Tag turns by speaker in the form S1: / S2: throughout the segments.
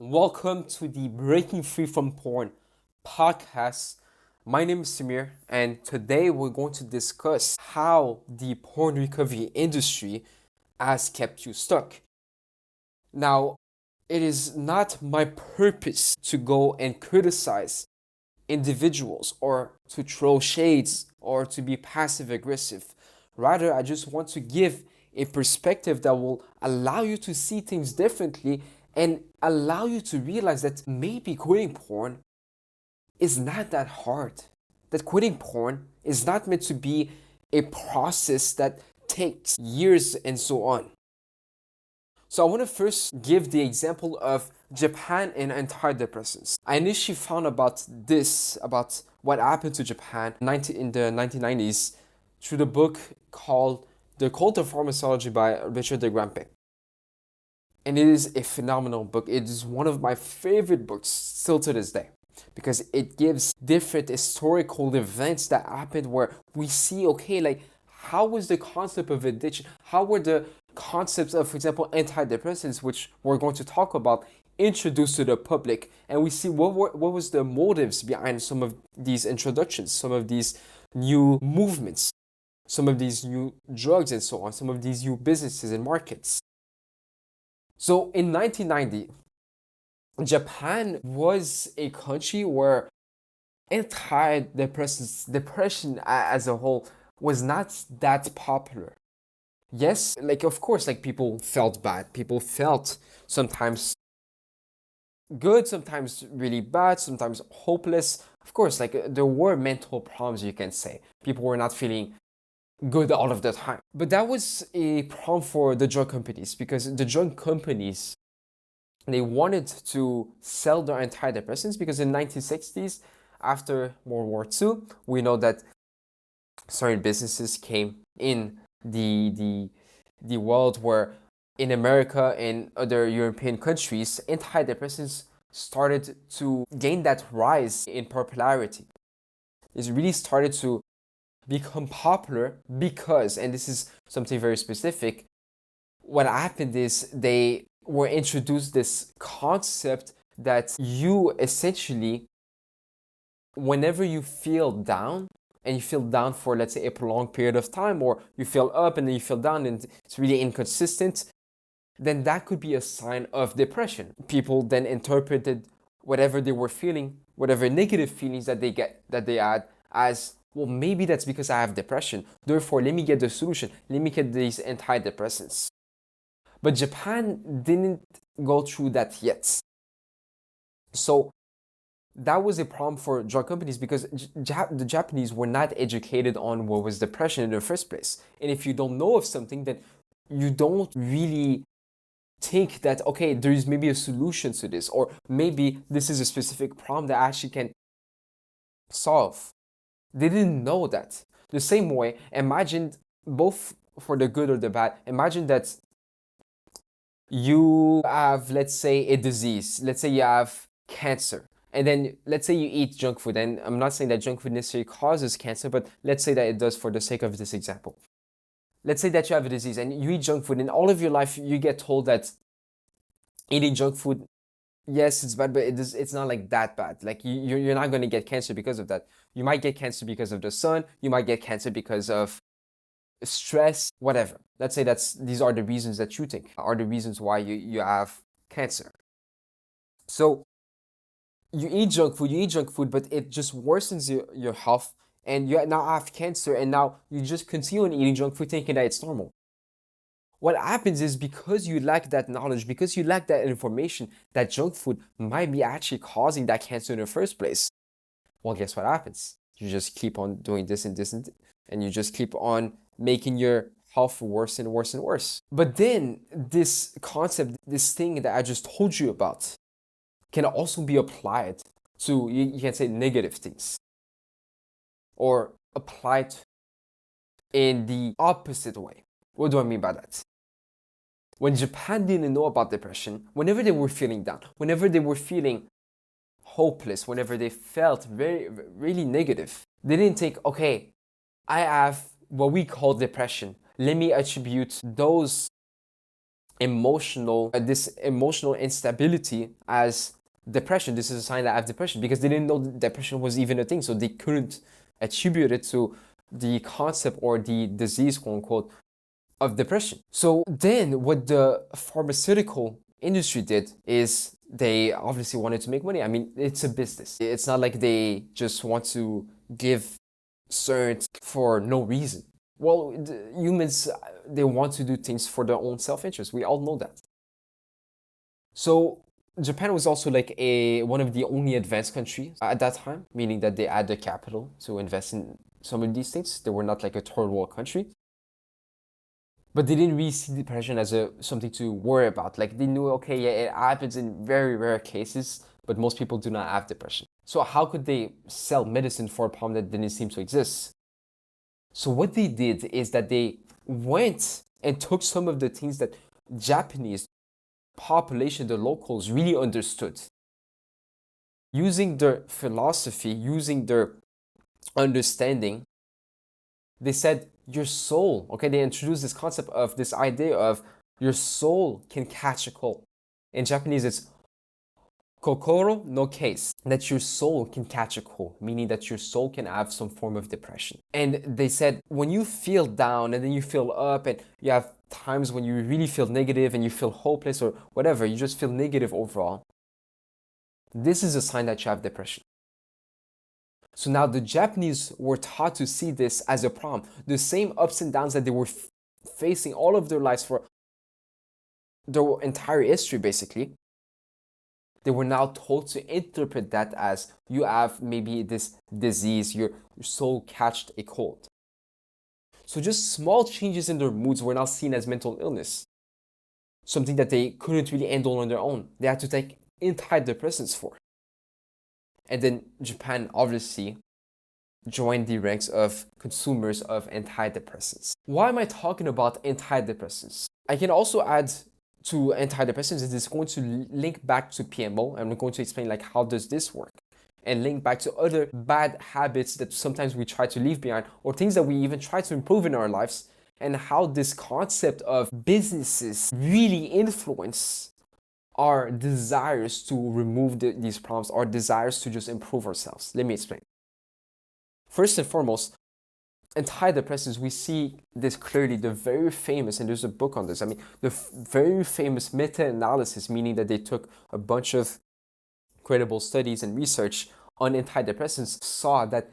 S1: Welcome to the Breaking Free from Porn podcast. My name is Samir, and today we're going to discuss how the porn recovery industry has kept you stuck. Now, it is not my purpose to go and criticize individuals or to throw shades or to be passive aggressive. Rather, I just want to give a perspective that will allow you to see things differently and allow you to realize that maybe quitting porn is not that hard. That quitting porn is not meant to be a process that takes years and so on. So I want to first give the example of Japan and antidepressants. I initially found about what happened to Japan in the 1990s through the book called The Cult of Pharmacology by Richard de Grampe. And it is a phenomenal book. It is one of my favorite books still to this day because it gives different historical events that happened where we see, okay, like how was the concept of addiction? How were the concepts of, for example, antidepressants, which we're going to talk about, introduced to the public? And we see what was the motives behind some of these introductions, some of these new movements, some of these new drugs and so on, some of these new businesses and markets. So in 1990, Japan was a country where antidepressants, depression as a whole, was not that popular. Yes, like of course, like people felt bad. People felt sometimes good, sometimes really bad, sometimes hopeless. Of course, like there were mental problems, you can say. People were not feeling good all of the time. But that was a problem for the drug companies because the drug companies, they wanted to sell their antidepressants because in the 1960s, after World War II, we know that certain businesses came in the world where in America and other European countries, antidepressants started to gain that rise in popularity. It really started to become popular because, and this is something very specific, what happened is they were introduced this concept that you essentially, whenever you feel down, and you feel down for, let's say, a prolonged period of time, or you feel up and then you feel down and it's really inconsistent, then that could be a sign of depression. People then interpreted whatever they were feeling, whatever negative feelings that they had, as, well, maybe that's because I have depression. Therefore, let me get the solution. Let me get these antidepressants. But Japan didn't go through that yet. So that was a problem for drug companies because the Japanese were not educated on what was depression in the first place. And if you don't know of something, then you don't really think that, okay, there is maybe a solution to this, or maybe this is a specific problem that I actually can solve. They didn't know that. The same way, imagine, both for the good or the bad, imagine that you have, let's say, a disease. Let's say you have cancer. And then let's say you eat junk food. And I'm not saying that junk food necessarily causes cancer, but let's say that it does for the sake of this example. Let's say that you have a disease and you eat junk food, and all of your life you get told that eating junk food, yes, it's bad, but it's not like that bad. Like you're not going to get cancer because of that. You might get cancer because of the sun. You might get cancer because of stress, whatever. Let's say these are the reasons that you think are the reasons why you have cancer. So you eat junk food, but it just worsens your health, and you now have cancer, and now you just continue on eating junk food thinking that it's normal. What happens is, because you lack that knowledge, because you lack that information that junk food might be actually causing that cancer in the first place, well, guess what happens? You just keep on doing this and this and you just keep on making your health worse and worse and worse. But then this concept, this thing that I just told you about, can also be applied to, you can say, negative things, or applied in the opposite way. What do I mean by that? When Japan didn't know about depression, whenever they were feeling down, whenever they were feeling hopeless, whenever they felt very, really negative, they didn't think, okay, I have what we call depression. Let me attribute those this emotional instability as depression. This is a sign that I have depression, because they didn't know depression was even a thing, so they couldn't attribute it to the concept or the disease, quote unquote, of depression. So then what the pharmaceutical industry did is they obviously wanted to make money. I mean, it's a business. It's not like they just want to give certain for no reason. Well, humans, they want to do things for their own self-interest. We all know that. So Japan was also like one of the only advanced countries at that time, meaning that they had the capital to invest in some of these things. They were not like a third world country, but they didn't really see depression as something to worry about. Like they knew, okay, yeah, it happens in very rare cases, but most people do not have depression. So how could they sell medicine for a problem that didn't seem to exist? So what they did is that they went and took some of the things that Japanese population, the locals, really understood. Using their philosophy, using their understanding, they said your soul, okay, they introduced this concept of this idea of your soul can catch a cold. In Japanese, it's kokoro no case, that your soul can catch a cold, meaning that your soul can have some form of depression. And they said when you feel down and then you feel up, and you have times when you really feel negative and you feel hopeless or whatever, you just feel negative overall, this is a sign that you have depression. So now the Japanese were taught to see this as a problem. The same ups and downs that they were facing all of their lives for their entire history, basically, they were now told to interpret that as you have maybe this disease, your soul catched a cold. So just small changes in their moods were now seen as mental illness, something that they couldn't really handle on their own. They had to take antidepressants for. And then Japan obviously joined the ranks of consumers of antidepressants. Why am I talking about antidepressants? I can also add to antidepressants, it is going to link back to PMO, and I'm going to explain like how does this work, and link back to other bad habits that sometimes we try to leave behind, or things that we even try to improve in our lives, and how this concept of businesses really influence our desires to remove these problems, our desires to just improve ourselves. Let me explain. First and foremost, antidepressants, we see this clearly, the very famous, and there's a book on this, I mean, the very famous meta-analysis, meaning that they took a bunch of credible studies and research on antidepressants, saw that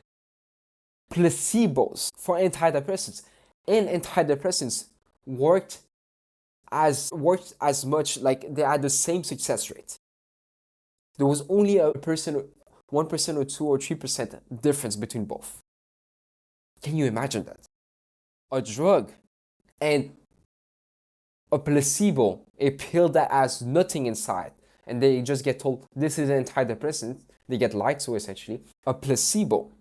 S1: placebos for antidepressants and antidepressants worked as much, like they had the same success rate. There was only 1% or 2% or 3% difference between both. Can you imagine that? A drug and a placebo, a pill that has nothing inside, and they just get told this is an antidepressant, they get lied to essentially. A placebo,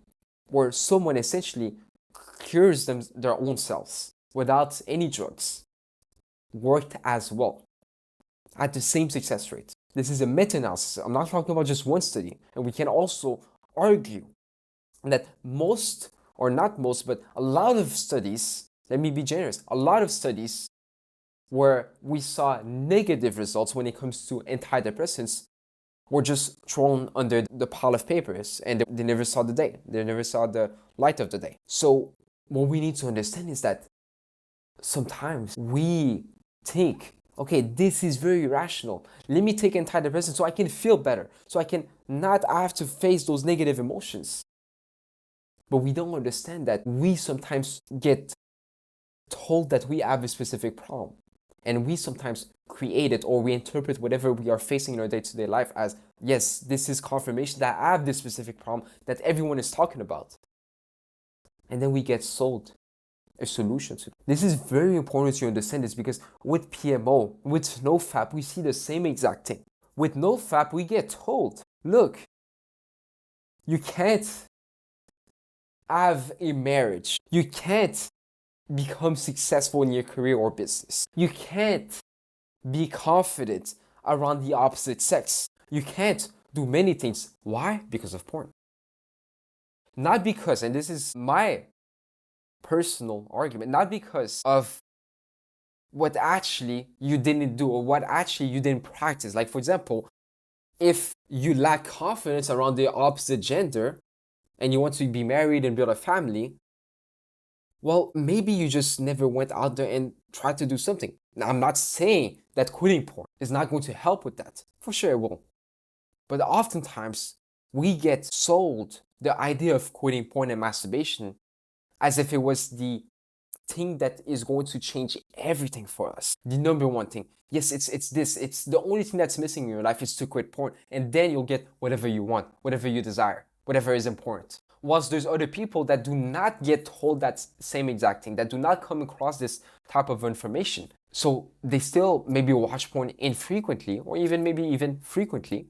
S1: where someone essentially cures their own selves without any drugs, worked as well at the same success rate. This is a meta-analysis. I'm not talking about just one study. And we can also argue that most, or not most, but a lot of studies, let me be generous, a lot of studies where we saw negative results when it comes to antidepressants were just thrown under the pile of papers, and they never saw the day. They never saw the light of the day. So what we need to understand is that sometimes we think, okay, this is very rational. Let me take antidepressants so I can feel better, so I can not have to face those negative emotions. But we don't understand that we sometimes get told that we have a specific problem, and we sometimes create it, or we interpret whatever we are facing in our day-to-day life as, yes, this is confirmation that I have this specific problem that everyone is talking about. And then we get sold a solution to. This is very important to understand this, because with PMO, with NoFap, we see the same exact thing. With NoFap, we get told, look, you can't have a marriage. You can't become successful in your career or business. You can't be confident around the opposite sex. You can't do many things. Why? Because of porn. Not because, and this is my personal argument, not because of what actually you didn't do or what actually you didn't practice. Like, for example, if you lack confidence around the opposite gender and you want to be married and build a family, well, maybe you just never went out there and tried to do something. Now, I'm not saying that quitting porn is not going to help with that. For sure it will. But oftentimes, we get sold the idea of quitting porn and masturbation as if it was the thing that is going to change everything for us. The number one thing. Yes, it's this. It's the only thing that's missing in your life is to quit porn. And then you'll get whatever you want, whatever you desire, whatever is important. Whilst there's other people that do not get told that same exact thing, that do not come across this type of information. So they still maybe watch porn infrequently or even maybe even frequently.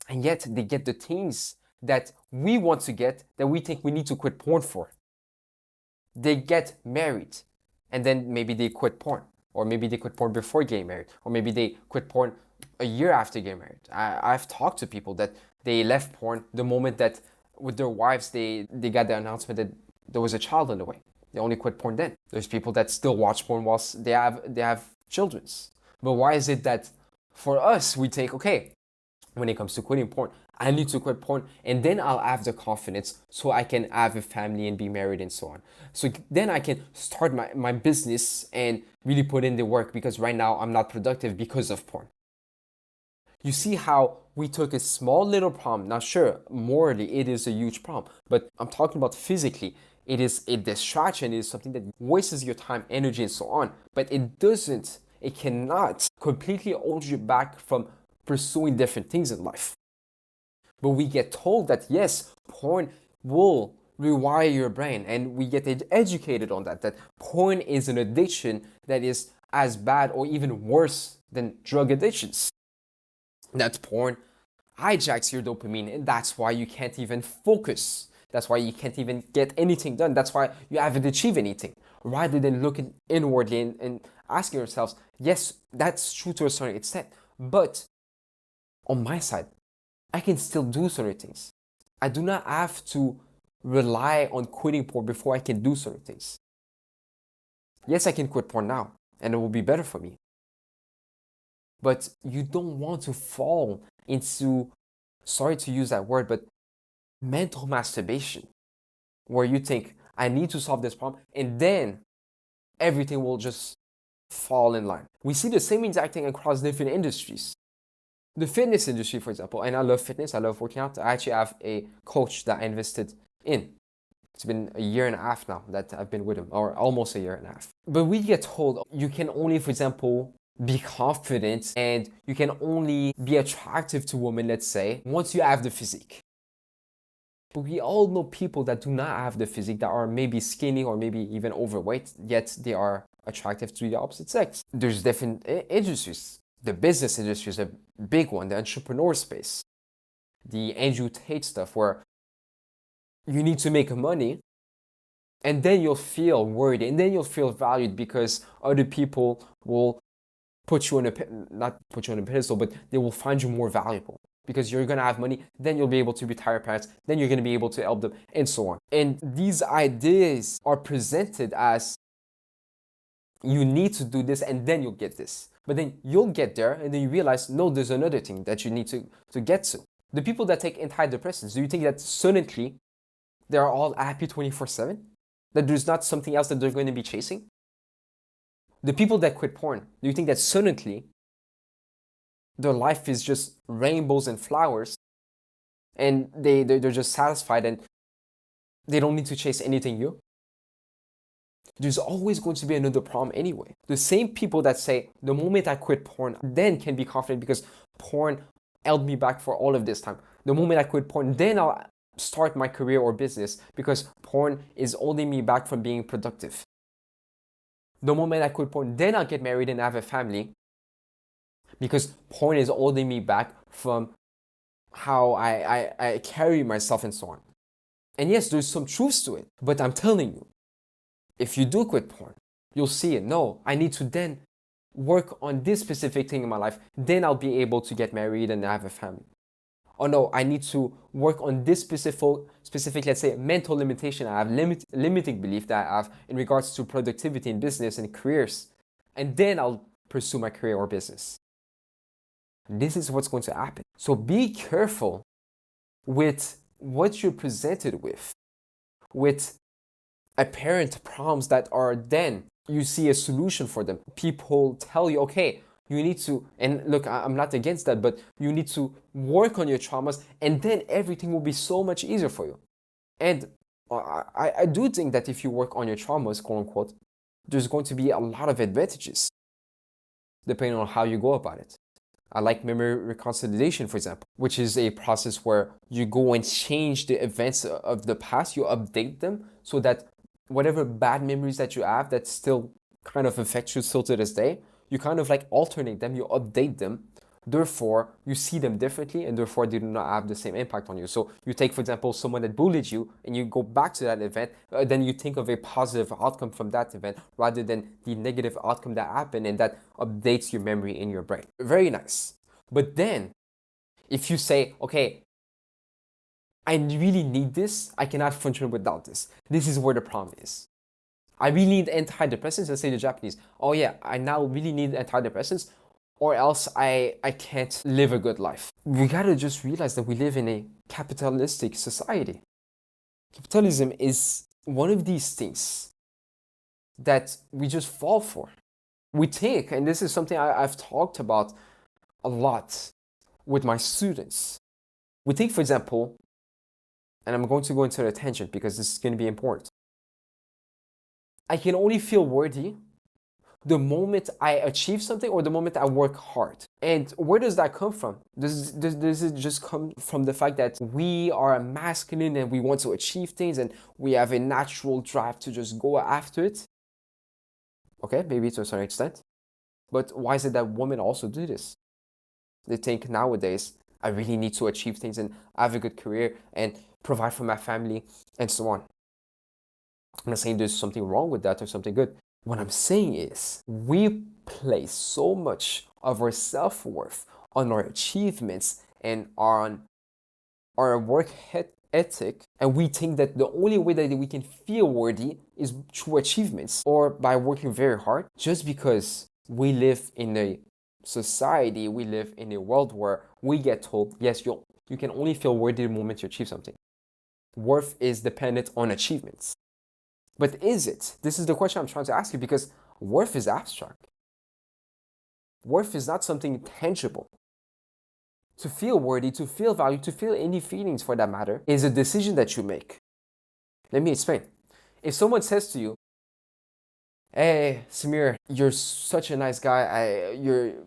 S1: And yet they get the things that we want to get that we think we need to quit porn for. They get married and then maybe they quit porn, or maybe they quit porn before getting married, or maybe they quit porn a year after getting married. I've talked to people that they left porn the moment that with their wives they got the announcement that there was a child on the way. They only quit porn then. There's people that still watch porn whilst they have children's. But why is it that for us we think, okay, when it comes to quitting porn, I need to quit porn and then I'll have the confidence so I can have a family and be married and so on. So then I can start my business and really put in the work, because right now I'm not productive because of porn. You see how we took a small little problem. Now, sure, morally it is a huge problem, but I'm talking about physically. It is a distraction. It is something that wastes your time, energy, and so on. But it cannot completely hold you back from pursuing different things in life. But we get told that yes, porn will rewire your brain, and we get educated on that porn is an addiction that is as bad or even worse than drug addictions. That porn hijacks your dopamine, and that's why you can't even focus. That's why you can't even get anything done. That's why you haven't achieved anything. Rather than looking inwardly and asking yourselves, yes, that's true to a certain extent, but on my side, I can still do certain things. I do not have to rely on quitting porn before I can do certain things. Yes, I can quit porn now, and it will be better for me. But you don't want to fall into, sorry to use that word, but mental masturbation, where you think, I need to solve this problem, and then everything will just fall in line. We see the same exact thing across different industries. The fitness industry, for example, and I love fitness, I love working out. I actually have a coach that I invested in. It's been a year and a half now that I've been with him, or almost a year and a half. But we get told you can only, for example, be confident and you can only be attractive to women, let's say, once you have the physique. But we all know people that do not have the physique, that are maybe skinny or maybe even overweight, yet they are attractive to the opposite sex. There's different industries. The business industry is a big one, the entrepreneur space. The Andrew Tate stuff, where you need to make money and then you'll feel worthy and then you'll feel valued because other people will put you on not put you on a pedestal, but they will find you more valuable because you're going to have money. Then you'll be able to retire parents. Then you're going to be able to help them and so on. And these ideas are presented as you need to do this and then you'll get this. But then you'll get there and then you realize, no, there's another thing that you need to get to. The people that take antidepressants, do you think that suddenly they're all happy 24/7? That there's not something else that they're going to be chasing? The people that quit porn, do you think that suddenly their life is just rainbows and flowers and they're just satisfied and they don't need to chase anything new? There's always going to be another problem anyway. The same people that say, the moment I quit porn, then can be confident because porn held me back for all of this time. The moment I quit porn, then I'll start my career or business because porn is holding me back from being productive. The moment I quit porn, then I'll get married and have a family because porn is holding me back from how I carry myself and so on. And yes, there's some truths to it, but I'm telling you, if you do quit porn, you'll see it. No, I need to then work on this specific thing in my life. Then I'll be able to get married and have a family. Or no, I need to work on this specific, let's say, mental limitation I have, limiting belief that I have in regards to productivity in business and careers. and then I'll pursue my career or business. This is what's going to happen. So be careful with what you're presented with apparent problems that are then you see a solution for them. People tell you, okay, you need to, and look, I'm not against that, but you need to work on your traumas and then everything will be so much easier for you. And I do think that if you work on your traumas, quote unquote, there's going to be a lot of advantages depending on how you go about it. I like memory reconciliation, for example, which is a process where you go and change the events of the past, you update them so that whatever bad memories that you have that still kind of affect you still to this day, you kind of like alternate them, you update them. Therefore, you see them differently and therefore they do not have the same impact on you. So you take, for example, someone that bullied you and you go back to that event, then you think of a positive outcome from that event rather than the negative outcome that happened, and that updates your memory in your brain. Very nice. But then if you say, okay, I really need this, I cannot function without this. This is where the problem is. I really need antidepressants. Let's say the Japanese, oh yeah, I now really need antidepressants or else I can't live a good life. We gotta just realize that we live in a capitalistic society. Capitalism is one of these things that we just fall for. We think, and this is something I've talked about a lot with my students. We think, for example, and I'm going to go into the tangent because this is going to be important. I can only feel worthy the moment I achieve something or the moment I work hard. And where does that come from? Does it just come from the fact that we are masculine and we want to achieve things and we have a natural drive to just go after it? Okay, maybe to a certain extent. But why is it that women also do this? They think nowadays, I really need to achieve things and have a good career and provide for my family and so on. I'm not saying there's something wrong with that or something good. What I'm saying is we place so much of our self-worth on our achievements and on our work ethic, and we think that the only way that we can feel worthy is through achievements or by working very hard, just because we live in a society, we live in a world where we get told, yes, you can only feel worthy the moment you achieve something. Worth is dependent on achievements. But is it? This is the question I'm trying to ask you, because worth is abstract. Worth is not something tangible. To feel worthy, to feel value, to feel any feelings for that matter, is a decision that you make. Let me explain. If someone says to you, hey, Samir, you're such a nice guy.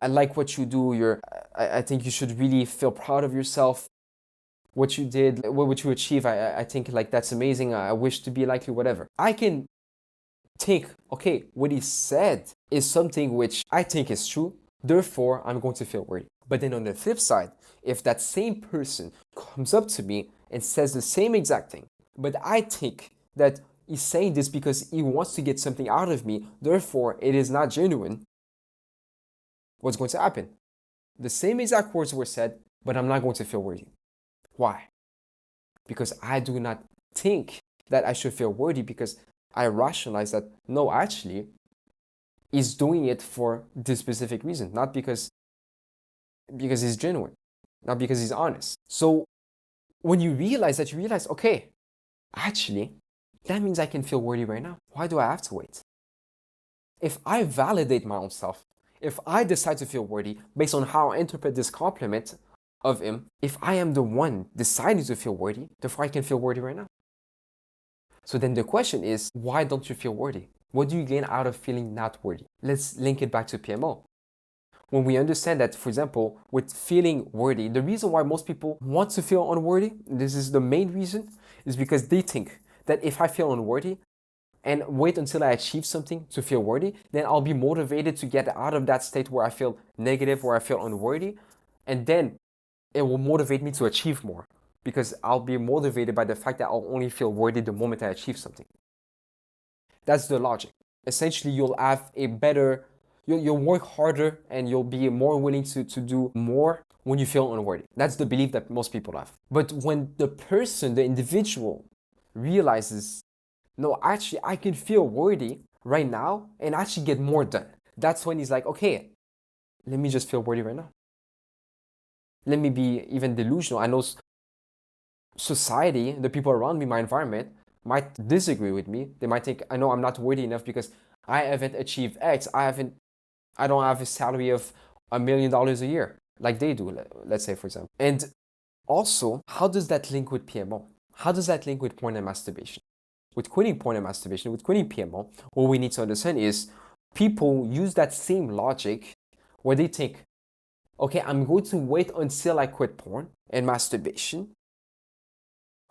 S1: I like what you do. I think you should really feel proud of yourself. What you did, what you achieve, I think like that's amazing. I wish to be like you, whatever. I can think, okay, what he said is something which I think is true. Therefore, I'm going to feel worthy. But then on the flip side, if that same person comes up to me and says the same exact thing, but I think that he's saying this because he wants to get something out of me, therefore it is not genuine, what's going to happen? The same exact words were said, but I'm not going to feel worthy. Why? Because I do not think that I should feel worthy, because I rationalize that, no, actually, he's doing it for this specific reason, not because he's genuine, not because he's honest. So when you realize that, you realize, okay, actually, that means I can feel worthy right now. Why do I have to wait? If I validate my own self, if I decide to feel worthy based on how I interpret this compliment of him, if I am the one deciding to feel worthy, therefore I can feel worthy right now. So then the question is, why don't you feel worthy? What do you gain out of feeling not worthy? Let's link it back to PMO. When we understand that, for example, with feeling worthy, the reason why most people want to feel unworthy, this is the main reason, is because they think that if I feel unworthy and wait until I achieve something to feel worthy, then I'll be motivated to get out of that state where I feel negative, where I feel unworthy, and then it will motivate me to achieve more, because I'll be motivated by the fact that I'll only feel worthy the moment I achieve something. That's the logic. Essentially, you'll have a better, you'll work harder and you'll be more willing to do more when you feel unworthy. That's the belief that most people have. But when the person, the individual, realizes, no, actually, I can feel worthy right now and actually get more done. that's when he's like, okay, let me just feel worthy right now. Let me be even delusional. I know society, the people around me, my environment, might disagree with me. They might think, I know I'm not worthy enough because I haven't achieved X. I don't have a salary of $1 million a year like they do, let's say, for example. And also, how does that link with PMO? How does that link with porn and masturbation? With quitting porn and masturbation, with quitting PMO, what we need to understand is people use that same logic where they think, okay, I'm going to wait until I quit porn and masturbation,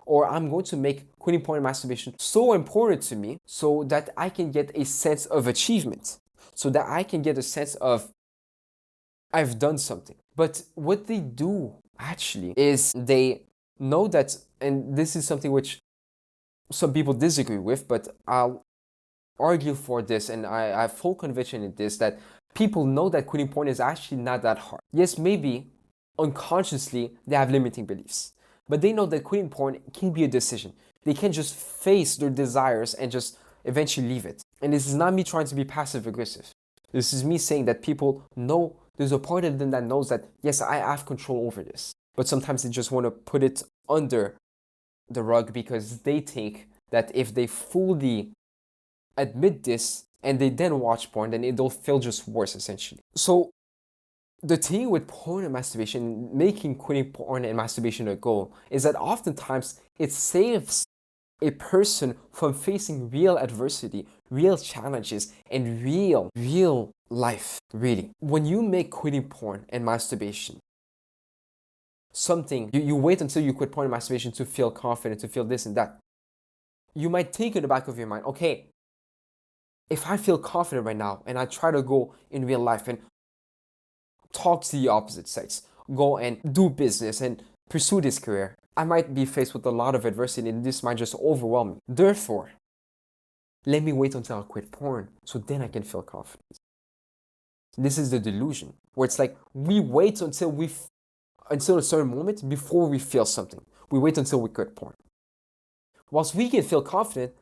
S1: or I'm going to make quitting porn and masturbation so important to me so that I can get a sense of achievement, so that I can get a sense of I've done something. But what they do actually is they know that, and this is something which some people disagree with, but I'll argue for this, and I have full conviction in this, that people know that quitting porn is actually not that hard. Yes, maybe unconsciously they have limiting beliefs, but they know that quitting porn can be a decision. They can just face their desires and just eventually leave it. And this is not me trying to be passive aggressive. This is me saying that people know, there's a part of them that knows that, yes, I have control over this. But sometimes they just want to put it under the rug because they think that if they fully admit this and they then watch porn, then it'll feel just worse, essentially. So the thing with porn and masturbation, making quitting porn and masturbation a goal, is that oftentimes it saves a person from facing real adversity, real challenges, and real life, really. When you make quitting porn and masturbation something, you wait until you quit porn and masturbation to feel confident, to feel this and that. You might think in the back of your mind, okay, if I feel confident right now and I try to go in real life and talk to the opposite sex, go and do business and pursue this career, I might be faced with a lot of adversity and this might just overwhelm me. Therefore, let me wait until I quit porn so then I can feel confident. This is the delusion, where it's like we wait until a certain moment before we feel something. We wait until we quit porn. Whilst we can feel confident,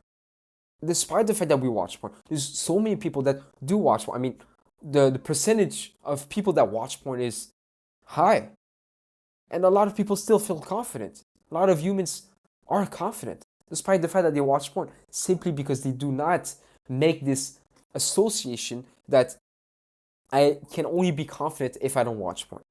S1: despite the fact that we watch porn, there's so many people that do watch porn. I mean, the percentage of people that watch porn is high. And a lot of people still feel confident. A lot of humans are confident, despite the fact that they watch porn, simply because they do not make this association that I can only be confident if I don't watch porn.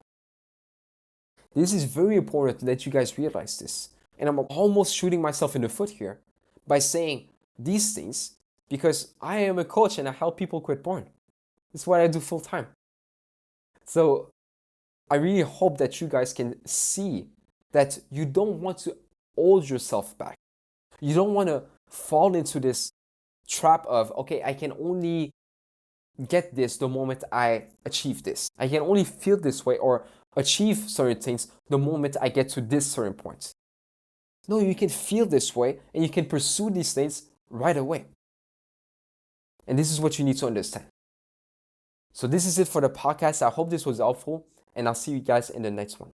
S1: This is very important that you guys realize this. And I'm almost shooting myself in the foot here by saying these things because I am a coach and I help people quit porn. It's what I do full time. So I really hope that you guys can see that you don't want to hold yourself back. You don't want to fall into this trap of, okay, I can only get this the moment I achieve this. I can only feel this way or achieve certain things the moment I get to this certain point. No, you can feel this way and you can pursue these things right away. And this is what you need to understand. So this is it for the podcast. I hope this was helpful and I'll see you guys in the next one.